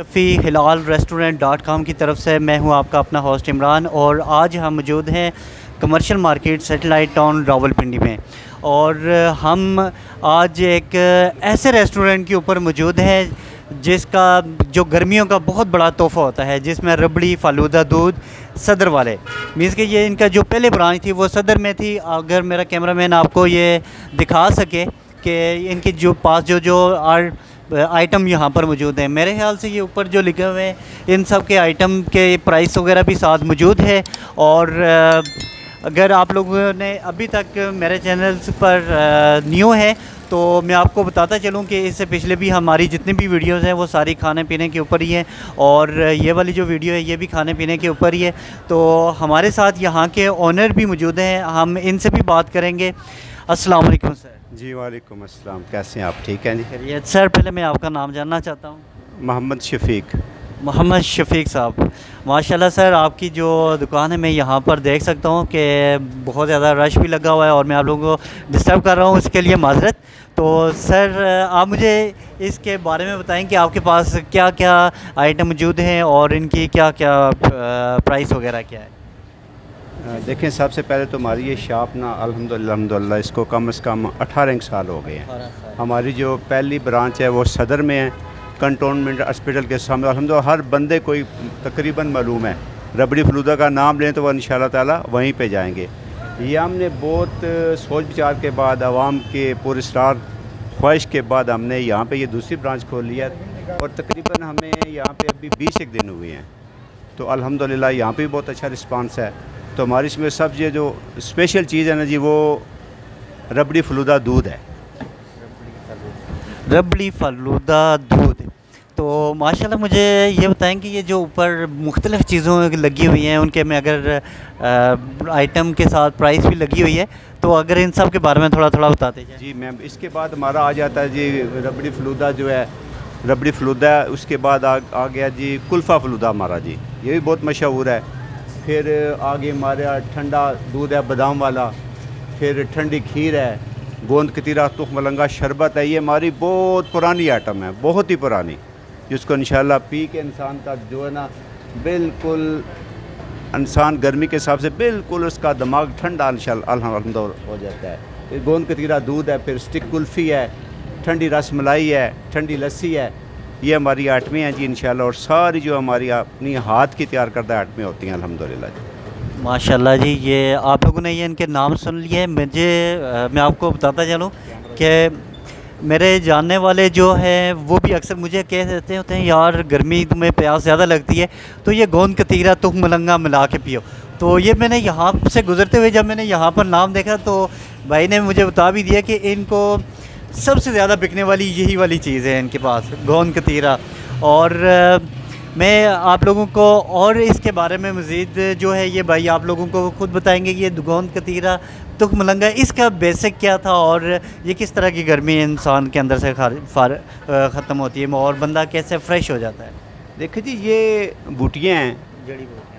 फ़ी hilalrestaurant.com की तरफ से मैं हूं आपका अपना होस्ट इमरान और आज हम मौजूद हैं commercial market satellite town Rawalpindi में। और हम आज एक ऐसे रेस्टोरेंट के ऊपर मौजूद हैं जिसका जो गर्मियों का बहुत बड़ा तोहफ़ा होता है, जिसमें रबड़ी फ़ालूदा दूध सदर वाले मीन्स कि ये इनका जो पहले ब्रांच थी वो सदर में थी। अगर मेरा कैमरामैन आपको ये दिखा सके कि इनके जो पास जो आइटम यहाँ पर मौजूद हैं, मेरे ख्याल से ये ऊपर जो लिखे हुए हैं इन सब के आइटम के प्राइस वगैरह भी साथ मौजूद है। और अगर आप लोगों ने अभी तक मेरे चैनल्स पर न्यू है तो मैं आपको बताता चलूँ कि इससे पिछले भी हमारी जितनी भी वीडियोज़ हैं वो सारी खाने पीने के ऊपर ही हैं और ये वाली जो वीडियो है ये भी खाने पीने के ऊपर ही है। तो हमारे साथ यहाँ के ओनर भी मौजूद हैं, हम इनसे भी बात करेंगे। अस्सलाम वालेकुम सर। जी वालेकुम अस्सलाम, कैसे हैं आप? ठीक हैं जी। खैरियत सर, पहले मैं आपका नाम जानना चाहता हूँ। मोहम्मद शफीक। मोहम्मद शफीक साहब, माशाल्लाह सर आपकी जो दुकान है मैं यहाँ पर देख सकता हूँ कि बहुत ज़्यादा रश भी लगा हुआ है और मैं आप लोगों को डिस्टर्ब कर रहा हूँ, इसके लिए माज़रत। तो सर आप मुझे इसके बारे में बताएं कि आपके पास क्या क्या आइटम मौजूद हैं और इनकी क्या क्या प्राइस वगैरह क्या है। देखें, सबसे पहले तो हमारी ये शॉप ना अल्हम्दुलिल्लाह इसको कम से कम 18 साल हो गए हैं। हमारी जो पहली ब्रांच है वो सदर में है, कंटोनमेंट हॉस्पिटल के सामने। अल्हम्दुलिल्लाह हर बंदे को तकरीबन मालूम है, रबड़ी फलूदा का नाम लें तो वह इंशाअल्लाह ताला वहीं पे जाएंगे। ये हमने बहुत सोच विचार के बाद, आवाम के पुरस्कार ख्वाहिश के बाद हमने यहाँ पे ये दूसरी ब्रांच खोल लिया और तकरीबन हमें यहाँ पे अभी 20 एक दिन हुए हैं। तो अल्हम्दुलिल्लाह यहाँ पे भी बहुत अच्छा रिस्पांस है। तो हमारी इसमें सब ये जो स्पेशल चीज़ है ना जी, वो रबड़ी फलूदा दूध है। रबड़ी फलूदा दूध। तो माशाल्लाह मुझे ये बताएं कि ये जो ऊपर मुख्तलिफ़ चीज़ों लगी हुई हैं उनके में अगर आइटम के साथ प्राइस भी लगी हुई है तो अगर इन सब के बारे में थोड़ा थोड़ा बताते जाएं। जी मैम, इसके बाद हमारा आ जाता है जी रबड़ी फलूदा जो है, रबड़ी फलूदा। उसके बाद आ गया जी कुल्फ़ा फलूदा हमारा जी, ये भी बहुत मशहूर है। फिर आगे हमारे ठंडा दूध है बादाम वाला, फिर ठंडी खीर है, गोंद कतीरा तुख मलंगा शरबत है। ये हमारी बहुत पुरानी आइटम है, बहुत ही पुरानी, जिसको इंशाल्लाह पी के इंसान का जो है ना बिल्कुल इंसान गर्मी के हिसाब से बिल्कुल उसका दिमाग ठंडा अल्हम्दुलिल्लाह हो जाता है। फिर गोंद कतीरा दूध है, फिर स्टिक कुल्फ़ी है, ठंडी रस मलाई है, ठंडी लस्सी है। ये हमारी आइटमें हैं जी इंशाल्लाह, और सारी जो हमारी अपनी हाथ की तैयार करदा आइटमें होती हैं अल्हम्दुलिल्लाह जी। माशाल्लाह जी, ये आप लोगों ने ये इनके नाम सुन लिए। मैं आपको बताता चलूँ कि मेरे जानने वाले जो हैं वो भी अक्सर मुझे कह देते होते हैं यार गर्मी तुम्हें प्यास ज़्यादा लगती है तो ये गोंद कतीरा तुख मलंगा मिला के पियो। तो ये मैंने यहाँ से गुज़रते हुए जब मैंने यहाँ पर नाम देखा तो भाई ने मुझे बता भी दिया कि इनको सबसे ज़्यादा बिकने वाली यही वाली चीज़ है इनके पास, गोंद कतीरा। और मैं आप लोगों को और इसके बारे में मज़ीद जो है ये भाई आप लोगों को ख़ुद बताएंगे कि ये गोंद कतीरा तुख मलंगा इसका बेसिक क्या था और ये किस तरह की गर्मी इंसान के अंदर से ख़त्म होती है और बंदा कैसे फ्रेश हो जाता है। देखिए जी, ये बूटियाँ हैं,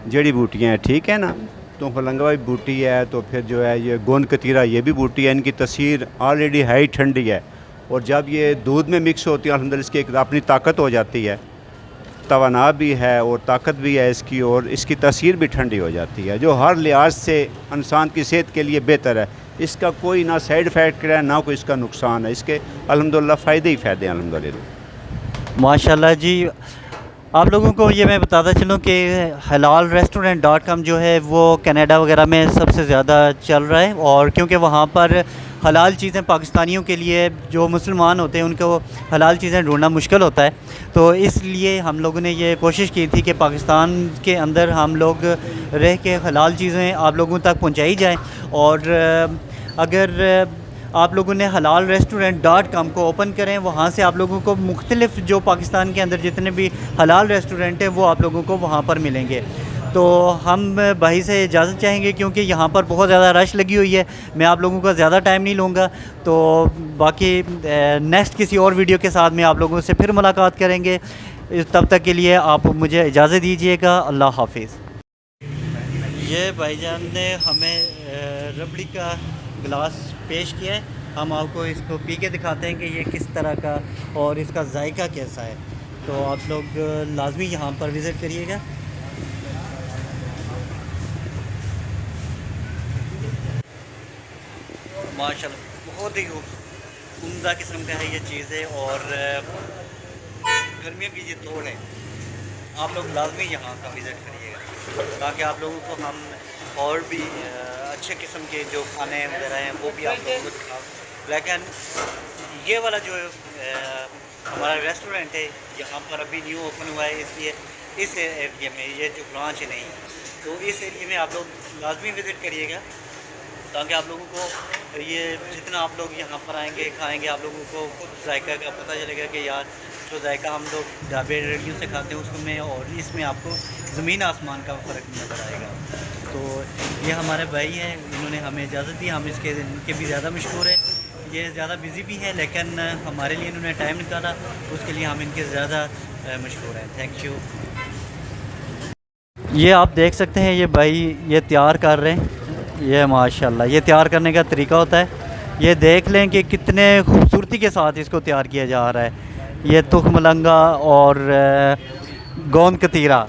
जड़ी बूटियाँ हैं, ठीक है ना। तो मलंगा भी बूटी है, तो फिर जो है ये गोंद कतीरा ये भी बूटी है। इनकी तसीर ऑलरेडी हाई ठंडी है और जब ये दूध में मिक्स होती है अल्हम्दुलिल्लाह इसकी एक अपनी ताकत हो जाती है, तवाना भी है और ताकत भी है इसकी, और इसकी तसीर भी ठंडी हो जाती है जो हर लिहाज से इंसान की सेहत के लिए बेहतर है। इसका कोई ना साइड इफ़ेक्ट है ना कोई इसका नुकसान है, इसके अल्हम्दुलिल्लाह फ़ायदे ही फ़ायदे हैं अल्हम्दुलिल्लाह। माशाल्लाह जी, आप लोगों को ये मैं बताता चलूँ कि hilalrestaurant.com जो है वो कनाडा वगैरह में सबसे ज़्यादा चल रहा है और क्योंकि वहाँ पर हलाल चीज़ें पाकिस्तानियों के लिए, जो मुसलमान होते हैं उनको हलाल चीज़ें ढूंढना मुश्किल होता है, तो इसलिए हम लोगों ने ये कोशिश की थी कि पाकिस्तान के अंदर हम लोग रह के हलाल चीज़ें आप लोगों तक पहुँचाई जाएँ। और अगर आप लोगों ने hilalrestaurant.com को ओपन करें, वहाँ से आप लोगों को मुख्तलिफ़ जो पाकिस्तान के अंदर जितने भी हलाल रेस्टोरेंट हैं वो आप लोगों को वहाँ पर मिलेंगे। तो हम भाई से इजाज़त चाहेंगे क्योंकि यहाँ पर बहुत ज़्यादा रश लगी हुई है, मैं आप लोगों का ज़्यादा टाइम नहीं लूँगा। तो बाकी नेक्स्ट किसी और वीडियो के साथ में आप लोगों से फिर मुलाकात करेंगे। तब तक के लिए आप मुझे इजाज़त दीजिएगा। अल्लाह हाफिज़। ये भाईजान ने हमें रबड़ी का गिलास पेश किया है, हम आपको इसको पी के दिखाते हैं कि ये किस तरह का और इसका जायका कैसा है। तो आप लोग लाजमी यहाँ पर विज़िट करिएगा। माशाल्लाह बहुत ही उम्दा किस्म का है ये चीज़ें, और गर्मियों की ये तोड़ है। आप लोग लाजमी यहाँ का विज़िट करिएगा ताकि आप लोगों को हम और भी अच्छे किस्म के जो खाने वगैरह हैं वो भी आप लोगों को दिखाओ। लेकिन ये वाला जो हमारा रेस्टोरेंट है यहाँ पर अभी न्यू ओपन हुआ है, इसलिए इस एरिया में ये जो ब्रांच है नहीं, तो इस एरिया में आप लोग लाजमी विज़िट करिएगा ताकि आप लोगों को ये जितना आप लोग यहाँ पर आएंगे खाएंगे आप लोगों को खुद जायका का पता चलेगा कि यार जो जायका हम लोग ढाबे रेडियो से खाते हैं उसमें और इसमें आपको ज़मीन आसमान का फ़र्क नज़र आएगा। तो ये हमारे भाई हैं, इन्होंने हमें इजाज़त दी, हम इनके भी ज़्यादा मशहूर है। ये ज़्यादा बिज़ी भी है लेकिन हमारे लिए इन्होंने टाइम निकाला, उसके लिए हम इनके ज़्यादा मशहूर हैं। Thank you. ये आप देख सकते हैं ये भाई ये तैयार कर रहे हैं, ये माशाल्लाह ये तैयार करने का तरीका होता है। ये देख लें कि कितने खूबसूरती के साथ इसको तैयार किया जा रहा है। ये तुखमलंगा और गोंद कतीरा,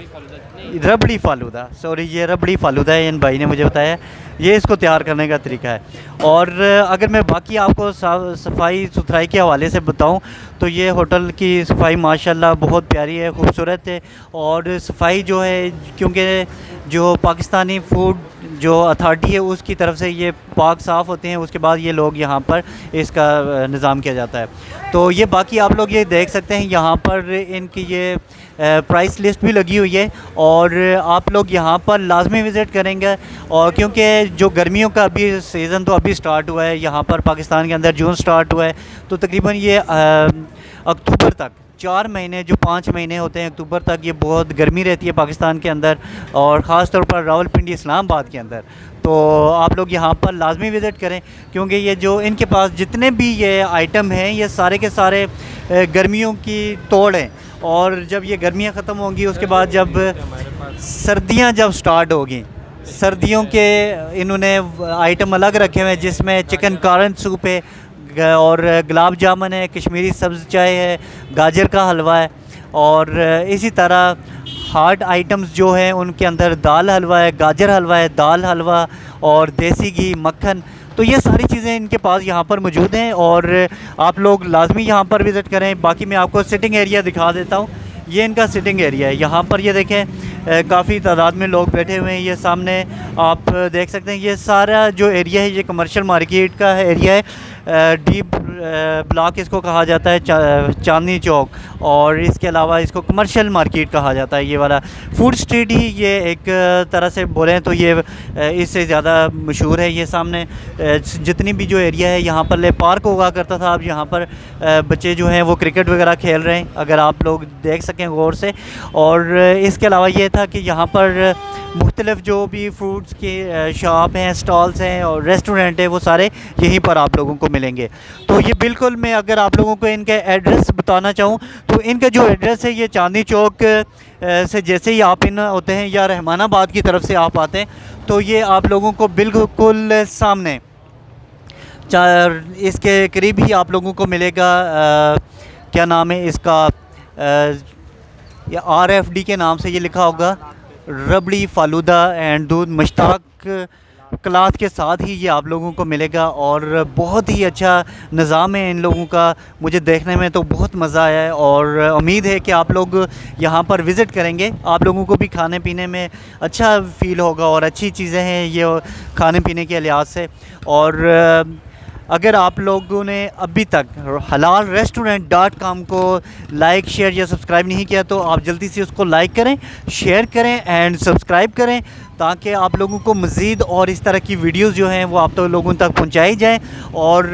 रबड़ी फालूदा, सॉरी ये रबड़ी फालूदा है, इन भाई ने मुझे बताया। ये इसको तैयार करने का तरीका है। और अगर मैं बाकी आपको सफाई सुथराई के हवाले से बताऊं तो ये होटल की सफाई माशाल्लाह बहुत प्यारी है, खूबसूरत है। और सफाई जो है क्योंकि जो पाकिस्तानी फूड जो अथॉरिटी है उसकी तरफ से ये पाक साफ़ होते हैं, उसके बाद ये लोग यहाँ पर इसका निज़ाम किया जाता है। तो ये बाकी आप लोग ये देख सकते हैं यहाँ पर इनकी ये प्राइस लिस्ट भी लगी हुई है और आप लोग यहाँ पर लाजमी विज़िट करेंगे। और क्योंकि जो गर्मियों का अभी सीज़न तो अभी स्टार्ट हुआ है यहाँ पर पाकिस्तान के अंदर, जून स्टार्ट हुआ है, तो तकरीबन ये अक्टूबर तक 4 महीने जो 5 महीने होते हैं अक्टूबर तक ये बहुत गर्मी रहती है पाकिस्तान के अंदर और ख़ास तौर पर रावलपिंडी इस्लामाबाद के अंदर। तो आप लोग यहाँ पर लाजमी विज़िट करें क्योंकि ये जो इनके पास जितने भी ये आइटम हैं ये सारे के सारे गर्मियों की तोड़ हैं। और जब ये गर्मियाँ ख़त्म होंगी उसके बाद जब सर्दियाँ जब स्टार्ट होगी, सर्दियों के इन्होंने आइटम अलग रखे हुए हैं जिसमें चिकन कारन सूप है और गुलाब जामुन है, कश्मीरी सब्ज़ चाय है, गाजर का हलवा है और इसी तरह हार्ड आइटम्स जो हैं उनके अंदर दाल हलवा है, गाजर हलवा है, दाल हलवा और देसी घी, मक्खन। तो ये सारी चीज़ें इनके पास यहाँ पर मौजूद हैं और आप लोग लाजमी यहाँ पर विज़िट करें। बाकी मैं आपको सिटिंग एरिया दिखा देता हूँ। ये इनका सिटिंग एरिया है। यहाँ पर ये देखें काफ़ी तादाद में लोग बैठे हुए हैं। ये सामने आप देख सकते हैं ये सारा जो एरिया है ये कमर्शियल मार्केट का एरिया है। डीप ब्लॉक इसको कहा जाता है, चांदनी चौक, और इसके अलावा इसको कमर्शियल मार्केट कहा जाता है। ये वाला फूड स्ट्रीट ही ये एक तरह से बोलें तो ये इससे ज़्यादा मशहूर है। ये सामने जितनी भी जो एरिया है यहाँ पर ले पार्क हुआ करता था, अब यहाँ पर बच्चे जो हैं वो क्रिकेट वगैरह खेल रहे हैं, अगर आप लोग देख सकें गौर से। और इसके अलावा ये था कि यहाँ पर मुख्तलिफ़ जो भी फ्रूट्स के शॉप हैं, स्टॉल्स हैं और रेस्टोरेंट है वो सारे यहीं पर आप लोगों को मिलेंगे। तो ये बिल्कुल मैं अगर आप लोगों को इनका एड्रेस बताना चाहूँ तो इनका जो एड्रेस है ये चांदनी चौक से जैसे ही आप इन होते हैं या रहमानाबाद की तरफ से आप आते हैं तो ये आप लोगों को बिल्कुल सामने इसके करीब ही आप लोगों को मिलेगा। क्या नाम है इसका, या RFD के नाम से ये लिखा होगा, रबड़ी फालूदा एंड दूध मुश्ताक क्लाथ के साथ ही ये आप लोगों को मिलेगा। और बहुत ही अच्छा निज़ाम है इन लोगों का, मुझे देखने में तो बहुत मज़ा आया है और उम्मीद है कि आप लोग यहाँ पर विज़िट करेंगे, आप लोगों को भी खाने पीने में अच्छा फ़ील होगा और अच्छी चीज़ें हैं ये खाने पीने के लिहाज से। और अगर आप लोगों ने अभी तक halalrestaurant.com को लाइक, शेयर या सब्सक्राइब नहीं किया तो आप जल्दी से उसको लाइक करें, शेयर करें एंड सब्सक्राइब करें ताकि आप लोगों को मज़ीद और इस तरह की वीडियोस जो हैं वो आप तो लोगों तक पहुंचाई जाएं। और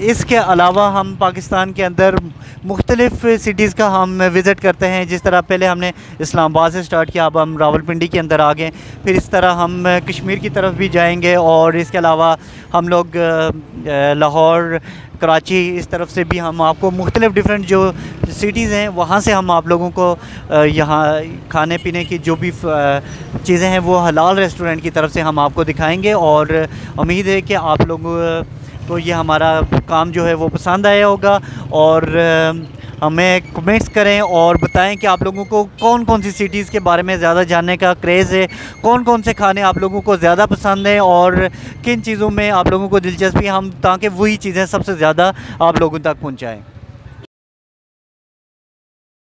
इसके अलावा हम पाकिस्तान के अंदर मुख्तलिफ़ सिटीज़ का हम विज़िट करते हैं। जिस तरह पहले हमने इस्लामाबाद से स्टार्ट किया, अब हम रावलपिंडी के अंदर आ गए, फिर इस तरह हम कश्मीर की तरफ भी जाएंगे और इसके अलावा हम लोग लाहौर, कराची, इस तरफ से भी हम आपको मुख्तलिफ़ डिफरेंट जो सिटीज़ हैं वहाँ से हम आप लोगों को यहाँ खाने पीने की जो भी चीज़ें हैं वो हलाल रेस्टोरेंट की तरफ से हम आपको दिखाएंगे। और उम्मीद है कि आप लोगों को ये हमारा काम जो है वो पसंद आया होगा और हमें कमेंट्स करें और बताएं कि आप लोगों को कौन कौन सी सिटीज़ के बारे में ज़्यादा जानने का क्रेज़ है, कौन कौन से खाने आप लोगों को ज़्यादा पसंद हैं और किन चीज़ों में आप लोगों को दिलचस्पी है, हम ताकि वही चीज़ें सबसे ज़्यादा आप लोगों तक पहुँचाएँ।